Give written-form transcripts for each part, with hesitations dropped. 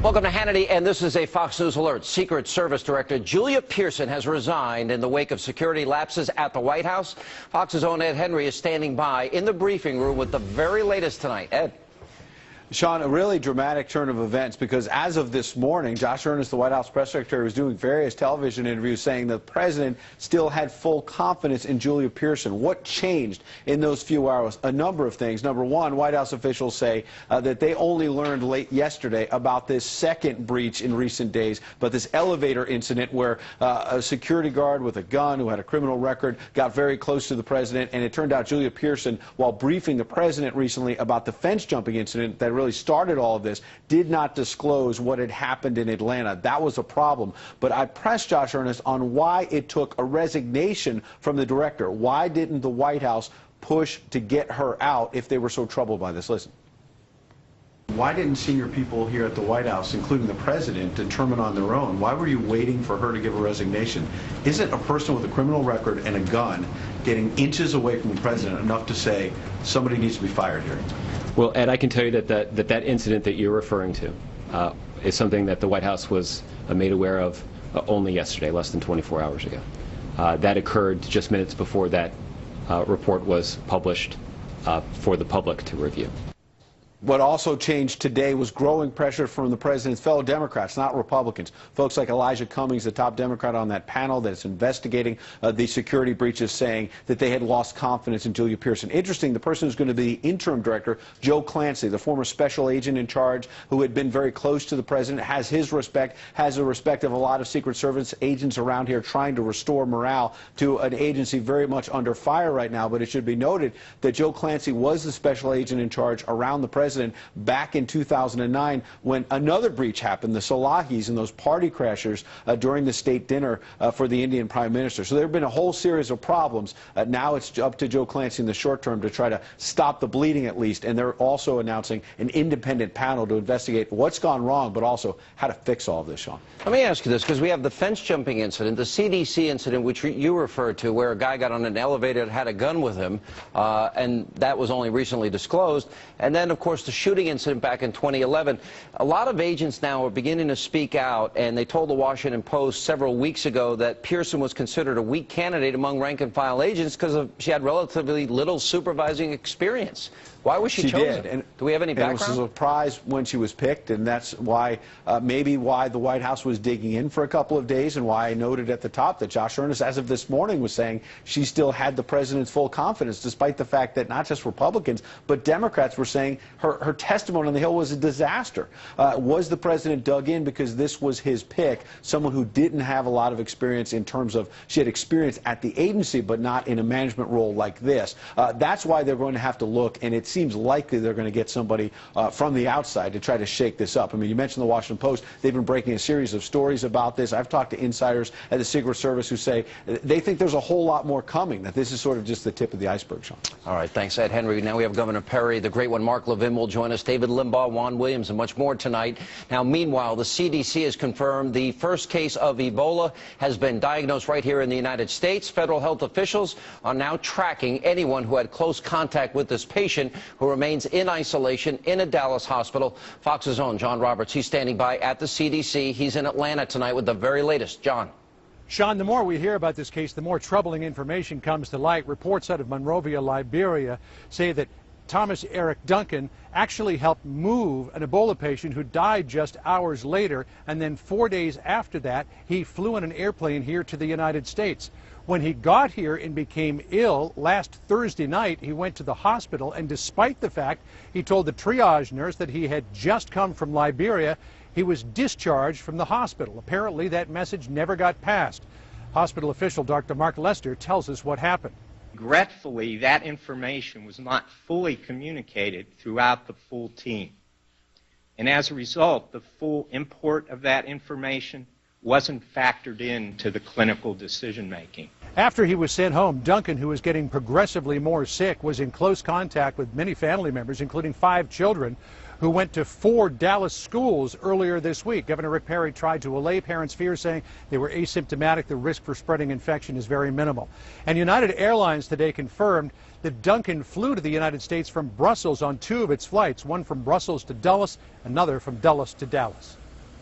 Welcome to Hannity, and this is a Fox News alert. Secret Service Director Julia Pearson has resigned in the wake of security lapses at the White House. Fox's own Ed Henry is standing by in the briefing room with the very latest tonight. Ed. Sean, a really dramatic turn of events, because as of this morning, Josh Earnest, the White House press secretary, was doing various television interviews saying the president still had full confidence in Julia Pearson. What changed in those few hours? A number of things. Number one, White House officials say that they only learned late yesterday about this second breach in recent days, but this elevator incident where a security guard with a gun who had a criminal record got very close to the president, and it turned out Julia Pearson, while briefing the president recently about the fence jumping incident that really started all of this, did not disclose what had happened in Atlanta. That was a problem. But I pressed Josh Earnest on why it took a resignation from the director. Why didn't the White House push to get her out if they were so troubled by this? Listen. Why didn't senior people here at the White House, including the president, determine on their own? Why were you waiting for her to give a resignation? Isn't a person with a criminal record and a gun getting inches away from the president enough to say somebody needs to be fired here? Well, Ed, I can tell you that incident that you're referring to is something that the White House was made aware of only yesterday, less than 24 hours ago. That occurred just minutes before that report was published for the public to review. What also changed today was growing pressure from the president's fellow Democrats, not Republicans. Folks like Elijah Cummings, the top Democrat on that panel that's investigating the security breaches, saying that they had lost confidence in Julia Pearson. Interesting, the person who's going to be the interim director, Joe Clancy, the former special agent in charge who had been very close to the president, has his respect, has the respect of a lot of Secret Service agents around here trying to restore morale to an agency very much under fire right now. But it should be noted that Joe Clancy was the special agent in charge around the president back in 2009 when another breach happened, the Salahis and those party crashers during the state dinner for the Indian Prime Minister. So there have been a whole series of problems. Now it's up to Joe Clancy in the short term to try to stop the bleeding at least, and they're also announcing an independent panel to investigate what's gone wrong, but also how to fix all of this, Sean. Let me ask you this, because we have the fence jumping incident, the CDC incident, which you referred to, where a guy got on an elevator and had a gun with him, and that was only recently disclosed. And then, of course, the shooting incident back in 2011. A lot of agents now are beginning to speak out, and they told the Washington Post several weeks ago that Pearson was considered a weak candidate among rank-and-file agents because she had relatively little supervising experience. Why was she chosen? And do we have any background? It was a surprise when she was picked, and that's why maybe why the White House was digging in for a couple of days, and why I noted at the top that Josh Earnest, as of this morning, was saying she still had the president's full confidence, despite the fact that not just Republicans, but Democrats were saying her testimony on the Hill was a disaster. Was the president dug in because this was his pick, someone who didn't have a lot of experience in terms of, she had experience at the agency, but not in a management role like this. That's why they're going to have to look, and it seems likely they're going to get somebody from the outside to try to shake this up. I mean, you mentioned the Washington Post. They've been breaking a series of stories about this. I've talked to insiders at the Secret Service who say they think there's a whole lot more coming, that this is sort of just the tip of the iceberg, Sean. All right, thanks, Ed Henry. Now we have Governor Perry, the great one, Mark Levin will join us, David Limbaugh, Juan Williams, and much more tonight. Now, meanwhile, the CDC has confirmed the first case of Ebola has been diagnosed right here in the United States. Federal health officials are now tracking anyone who had close contact with this patient who remains in isolation in a Dallas hospital. Fox's own John Roberts, he's standing by at the CDC. He's in Atlanta tonight with the very latest. John. Sean, the more we hear about this case, the more troubling information comes to light. Reports out of Monrovia, Liberia, say that Thomas Eric Duncan actually helped move an Ebola patient who died just hours later, and then 4 days after that, he flew in an airplane here to the United States. When he got here and became ill last Thursday night, he went to the hospital, and despite the fact he told the triage nurse that he had just come from Liberia, he was discharged from the hospital. Apparently, that message never got passed. Hospital official Dr. Mark Lester tells us what happened. Regretfully, that information was not fully communicated throughout the full team. And as a result, the full import of that information wasn't factored into the clinical decision-making. After he was sent home, Duncan, who was getting progressively more sick, was in close contact with many family members, including 5 children, who went to 4 Dallas schools earlier this week. Governor Rick Perry tried to allay parents' fears, saying they were asymptomatic. The risk for spreading infection is very minimal. And United Airlines today confirmed that Duncan flew to the United States from Brussels on 2 of its flights, one from Brussels to Dulles, another from Dulles to Dallas.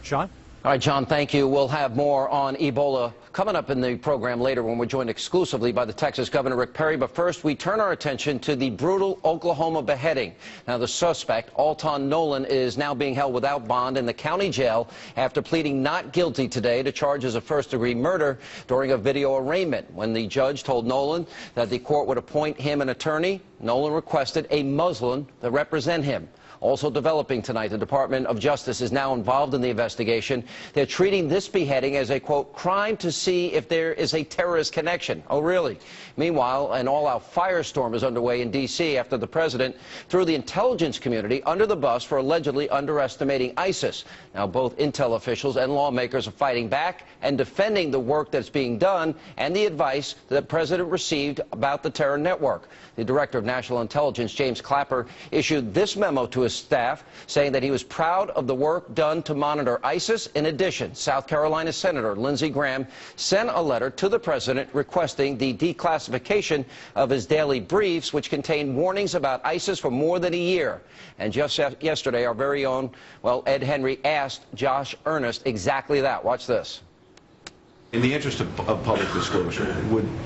Sean? All right, John, thank you. We'll have more on Ebola coming up in the program later when we're joined exclusively by the Texas Governor Rick Perry. But first, we turn our attention to the brutal Oklahoma beheading. Now, the suspect, Alton Nolan, is now being held without bond in the county jail after pleading not guilty today to charges of first-degree murder during a video arraignment. When the judge told Nolan that the court would appoint him an attorney, Nolan requested a Muslim to represent him. Also developing tonight, the Department of Justice is now involved in the investigation. They're treating this beheading as a, quote, crime to see if there is a terrorist connection. Oh, really? Meanwhile, an all-out firestorm is underway in D.C. after the president threw the intelligence community under the bus for allegedly underestimating ISIS. Now, both intel officials and lawmakers are fighting back and defending the work that's being done and the advice that the president received about the terror network. The director of national intelligence, James Clapper, issued this memo to his staff saying that he was proud of the work done to monitor ISIS. In addition, South Carolina Senator Lindsey Graham sent a letter to the president requesting the declassification of his daily briefs, which contained warnings about ISIS for more than a year. And just yesterday, our very own, well, Ed Henry asked Josh Earnest exactly that. Watch this. In the interest of public disclosure,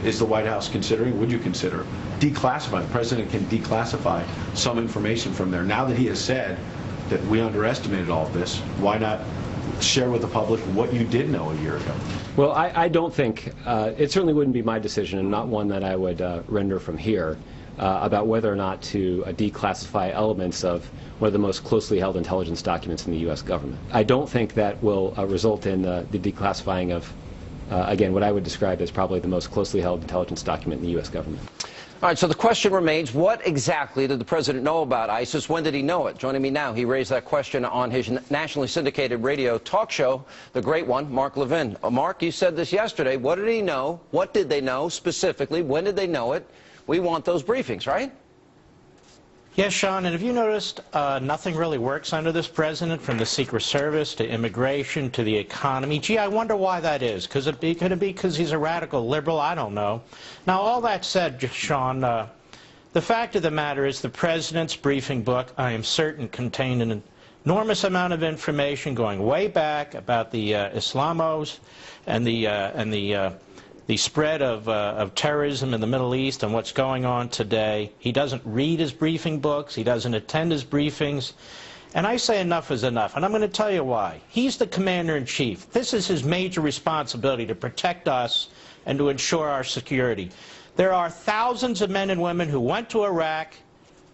is the White House considering, would you consider declassifying? The president can declassify some information from there. Now that he has said that we underestimated all of this, why not share with the public what you did know a year ago? Well, I don't think, it certainly wouldn't be my decision, and not one that I would render from here, about whether or not to declassify elements of one of the most closely held intelligence documents in the U.S. government. I don't think that will result in the declassifying of again, what I would describe as probably the most closely held intelligence document in the U.S. government. All right, so the question remains, what exactly did the president know about ISIS? When did he know it? Joining me now, he raised that question on his nationally syndicated radio talk show, the great one, Mark Levin. Mark, you said this yesterday. What did he know? What did they know specifically? When did they know it? We want those briefings, right? Yes, Sean, and have you noticed nothing really works under this president, from the Secret Service to immigration to the economy? Gee, I wonder why that is. Could it be because he's a radical liberal? I don't know. Now, all that said, Sean, the fact of the matter is the president's briefing book, I am certain, contained an enormous amount of information going way back about the Islamos and the spread of terrorism in the Middle East and what's going on today. He doesn't read his briefing books. He doesn't attend his briefings. And I say enough is enough, and I'm going to tell you why. He's the commander-in-chief. This is his major responsibility, to protect us and to ensure our security. There are thousands of men and women who went to Iraq,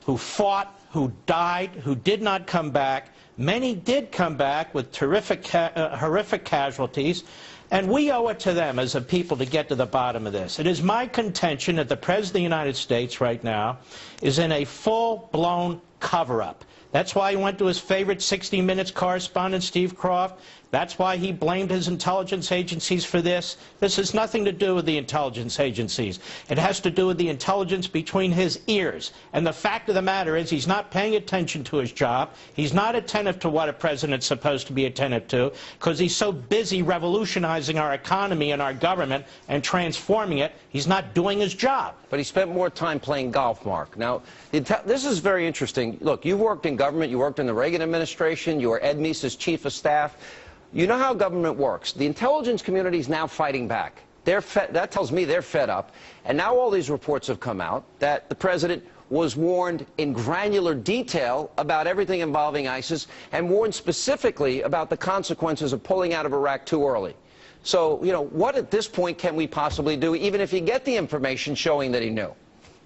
who fought, who died, who did not come back. Many did come back with horrific casualties. And we owe it to them as a people to get to the bottom of this. It is my contention that the President of the United States right now is in a full-blown cover-up. That's why he went to his favorite 60 Minutes correspondent, Steve Kroft. That's why he blamed his intelligence agencies for this. This has nothing to do with the intelligence agencies. It has to do with the intelligence between his ears. And the fact of the matter is he's not paying attention to his job. He's not attentive to what a president's supposed to be attentive to, because he's so busy revolutionizing our economy and our government and transforming it, he's not doing his job. But he spent more time playing golf, Mark. Now, this is very interesting. Look, you worked in government. You worked in the Reagan administration. You were Ed Meese's chief of staff. You know how government works. The intelligence community is now fighting back. That tells me they're fed up. And now all these reports have come out that the president was warned in granular detail about everything involving ISIS, and warned specifically about the consequences of pulling out of Iraq too early. So, you know, what at this point can we possibly do, even if you get the information showing that he knew?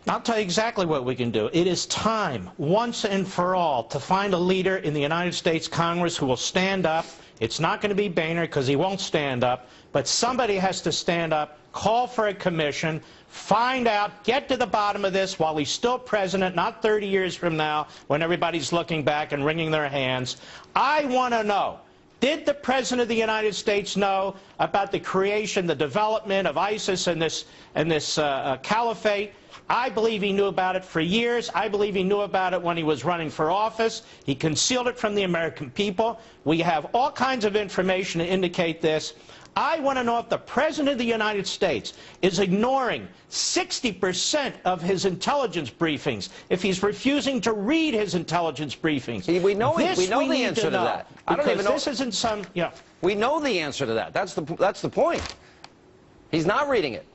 I'll tell you exactly what we can do. It is time, once and for all, to find a leader in the United States Congress who will stand up. It's not going to be Boehner, because he won't stand up, but somebody has to stand up, call for a commission, find out, get to the bottom of this while he's still president, not 30 years from now when everybody's looking back and wringing their hands. I want to know, did the President of the United States know about the creation, the development of ISIS and this caliphate? I believe he knew about it for years. I believe he knew about it when he was running for office. He concealed it from the American people. We have all kinds of information to indicate this. I want to know if the President of the United States is ignoring 60% of his intelligence briefings, if he's refusing to read his intelligence briefings. We know the answer to that. I don't even know. This isn't some, yeah. We know the answer to that. That's the point. He's not reading it.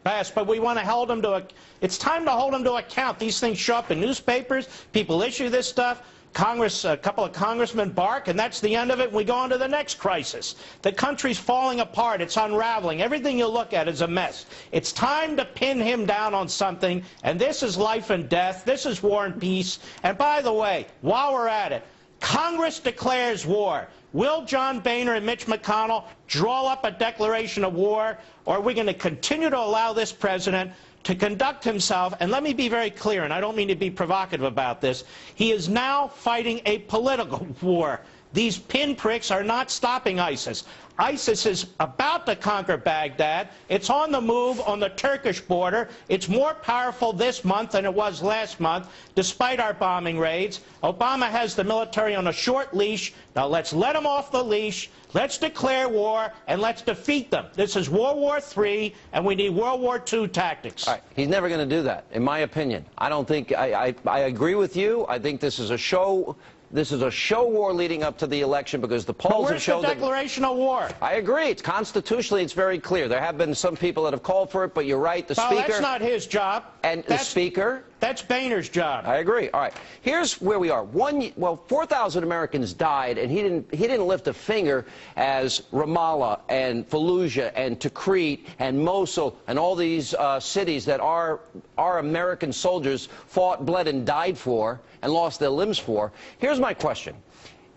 Yes, but we want to hold him to it's time to hold him to account. These things show up in newspapers. People issue this stuff. Congress, a couple of congressmen bark, and that's the end of it, and we go on to the next crisis. The country's falling apart. It's unraveling. Everything you look at is a mess. It's time to pin him down on something, and this is life and death. This is war and peace. And by the way, while we're at it, Congress declares war. Will John Boehner and Mitch McConnell draw up a declaration of war, or are we going to continue to allow this president to conduct himself, and let me be very clear, and I don't mean to be provocative about this, he is now fighting a political war. These pinpricks are not stopping ISIS. ISIS is about to conquer Baghdad. It's on the move on the Turkish border. It's more powerful this month than it was last month, despite our bombing raids. Obama has the military on a short leash. Now let's let them off the leash. Let's declare war, and let's defeat them. This is World War III, and we need World War II tactics. All right. He's never going to do that, in my opinion. I don't think, I agree with you. I think this is a show. This is a show war leading up to the election because the polls have shown that... Where's the declaration of war? I agree. It's constitutionally, it's very clear. There have been some people that have called for it, but you're right. The Speaker... that's not his job. And the Speaker... That's Boehner's job. I agree. All right. Here's where we are. 4,000 Americans died, and he didn't lift a finger as Ramallah and Fallujah and Tikrit and Mosul and all these cities that our American soldiers fought, bled, and died for and lost their limbs for. Here's my question.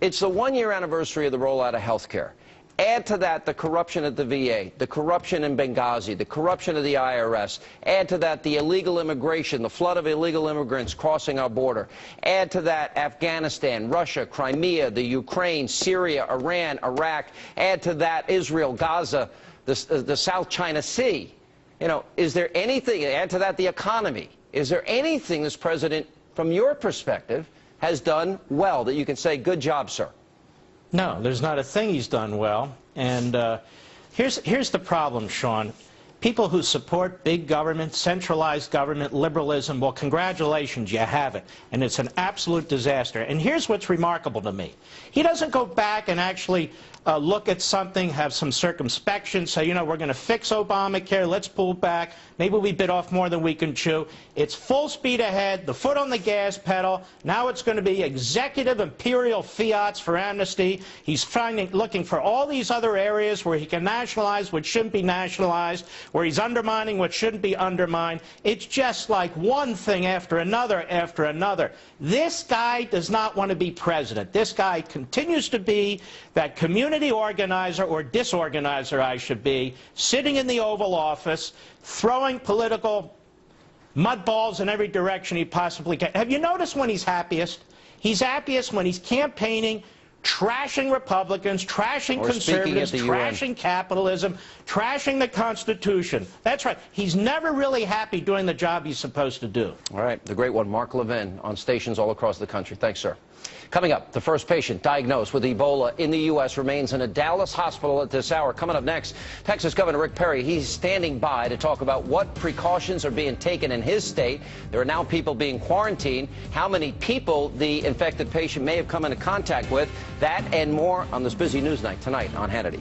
It's the one-year anniversary of the rollout of health care. Add to that the corruption at the VA, the corruption in Benghazi, the corruption of the IRS. Add to that the illegal immigration, the flood of illegal immigrants crossing our border. Add to that Afghanistan, Russia, Crimea, the Ukraine, Syria, Iran, Iraq. Add to that Israel, Gaza, the South China Sea. You know, is there anything, add to that the economy. Is there anything this president, from your perspective, has done well that you can say, good job, sir? No, there's not a thing he's done well. And here's the problem, Sean. People who support big government, centralized government, liberalism, well, congratulations, you have it. And it's an absolute disaster. And here's what's remarkable to me. He doesn't go back and actually look at something, have some circumspection, say, you know, we're going to fix Obamacare, let's pull back, maybe we bit off more than we can chew. It's full speed ahead, the foot on the gas pedal. Now it's going to be executive imperial fiats for amnesty. He's looking for all these other areas where he can nationalize what shouldn't be nationalized, where he's undermining what shouldn't be undermined. It's just like one thing after another after another. This guy does not want to be president. This guy continues to be that community organizer, or disorganizer I should be, sitting in the Oval Office, throwing political mud balls in every direction he possibly can. Have you noticed when he's happiest? He's happiest when he's campaigning, trashing Republicans, trashing conservatives, trashing capitalism, trashing the Constitution. That's right. He's never really happy doing the job he's supposed to do. All right. The great one, Mark Levin, on stations all across the country. Thanks, sir. Coming up, the first patient diagnosed with Ebola in the U.S. remains in a Dallas hospital at this hour. Coming up next, Texas Governor Rick Perry, he's standing by to talk about what precautions are being taken in his state. There are now people being quarantined. How many people the infected patient may have come into contact with. That and more on this busy news night tonight on Hannity.